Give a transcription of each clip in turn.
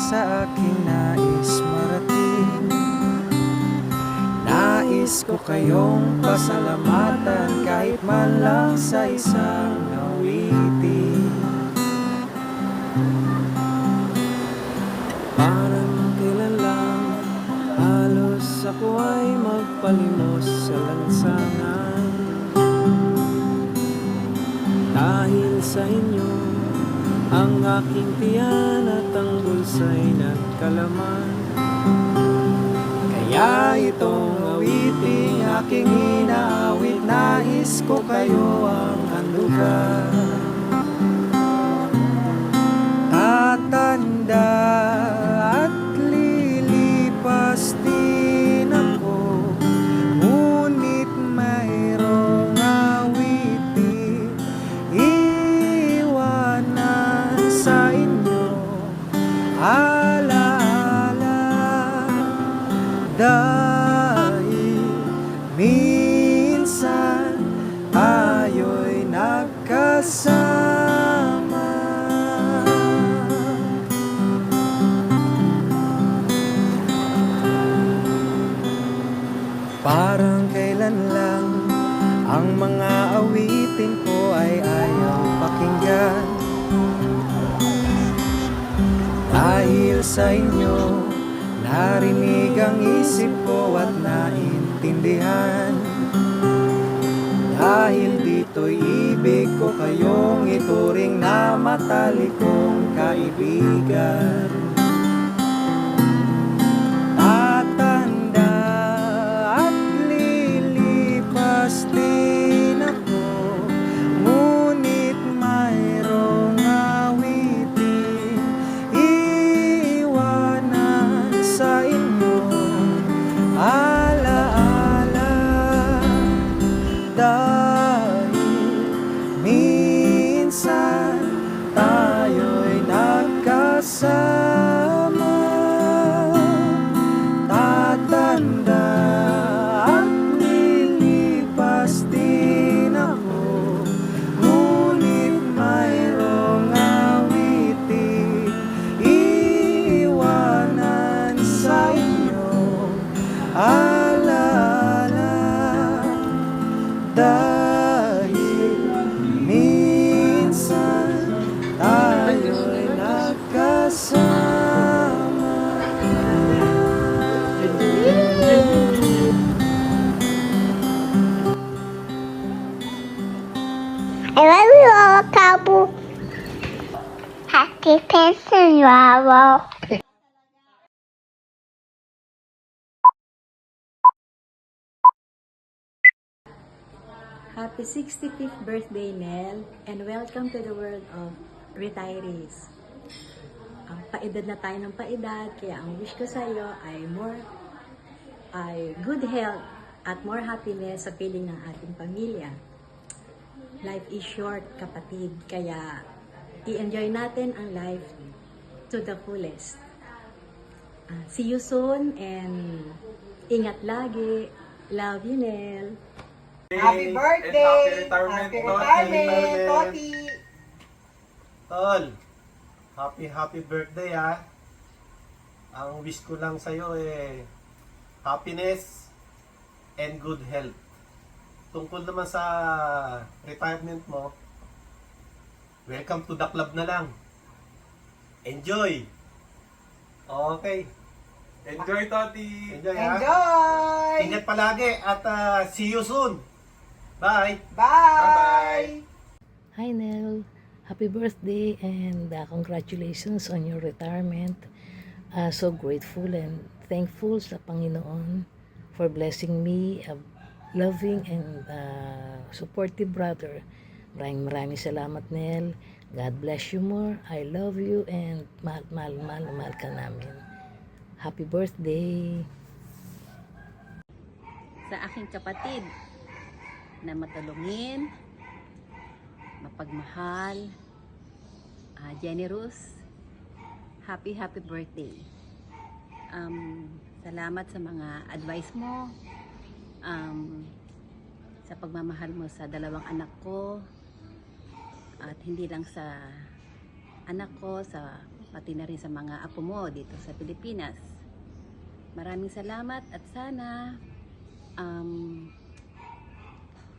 sa aking nais marating. Nais ko kayong pasalamatan kahit man lang sa isang awitin. Parang kailan lang halos ako ay magpalimos sa lansangan. Dahil sa inyo ang aking tiyan at ang bulsa'y nagkalaman. Kaya itong awiting aking inaawit, nais ko kayo ang handugan. Tatanda at lilipas din ako, ngunit mayroong awitin iwanan sa inyo. Alaala, dahil minsan tayo'y nagkasama. Parang kailan lang ang mga awitin ko ay ayaw pakinggan. Dahil sa inyo narinig ang isip ko at naintindihan. Dahil dito'y ibig ko kayong ituring na matalikong kaibigan. Tatanda at lilipas din ako, ngunit mayroong awitin iwanan sa inyo. Alaala, dahil minsan tayo'y nagkasama. Tatanda at lilipas din ako, ngunit mayroong awitin iwanan sa inyo. Alaala, dahil minsan tayo'y nagkasama. I love you all, Cabo. Happy Pension, Bravo. Happy 65th birthday, Nel, and welcome to the world of retirees. Paedad na tayo ng paedad, kaya ang wish ko sa iyo ay good health at more happiness sa piling ng ating pamilya. Life is short, kapatid, kaya i-enjoy natin ang life to the fullest. See you soon and ingat lagi. Love you, Nel. Happy birthday! Happy retirement, Toti! Tol, happy birthday ha. Ang wish ko lang sa'yo happiness and good health. Tungkol naman sa retirement mo, welcome to the club na lang. Enjoy! Okay. Enjoy, Toti! Enjoy ha. Enjoy! Ingat palagi at see you soon. Bye! Bye! Hi Nel, happy birthday and congratulations on your retirement. So grateful and thankful sa Panginoon for blessing me a loving and supportive brother. Maraming salamat, Nel. God bless you more. I love you and mahal ka namin. Happy birthday! Sa aking kapatid na matulungin, mapagmahal, generous, happy birthday. Salamat sa mga advice mo, sa pagmamahal mo sa dalawang anak ko, at hindi lang sa anak ko, sa pati na rin sa mga apo mo dito sa Pilipinas. Maraming salamat at sana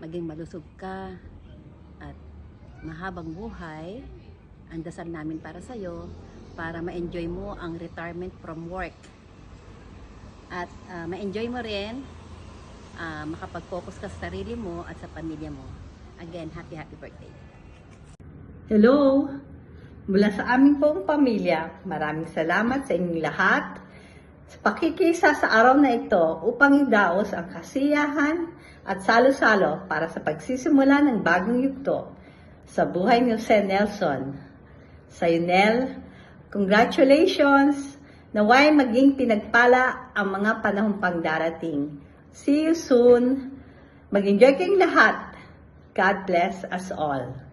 maging malusog ka at mahabang buhay. Ang dasal namin para sa'yo para ma-enjoy mo ang retirement from work. At ma-enjoy mo rin, makapag-focus ka sa sarili mo at sa pamilya mo. Again, happy birthday. Hello! Mula sa aming pong pamilya, maraming salamat sa inyong lahat sa pakikisa sa araw na ito upang idaos ang kasiyahan at salo-salo para sa pagsisimula ng bagong yugto sa buhay ni Jose Nelson. Sa Nel, congratulations! Naway maging pinagpala ang mga panahong pangdarating. See you soon! Mag-enjoy kayong lahat! God bless us all!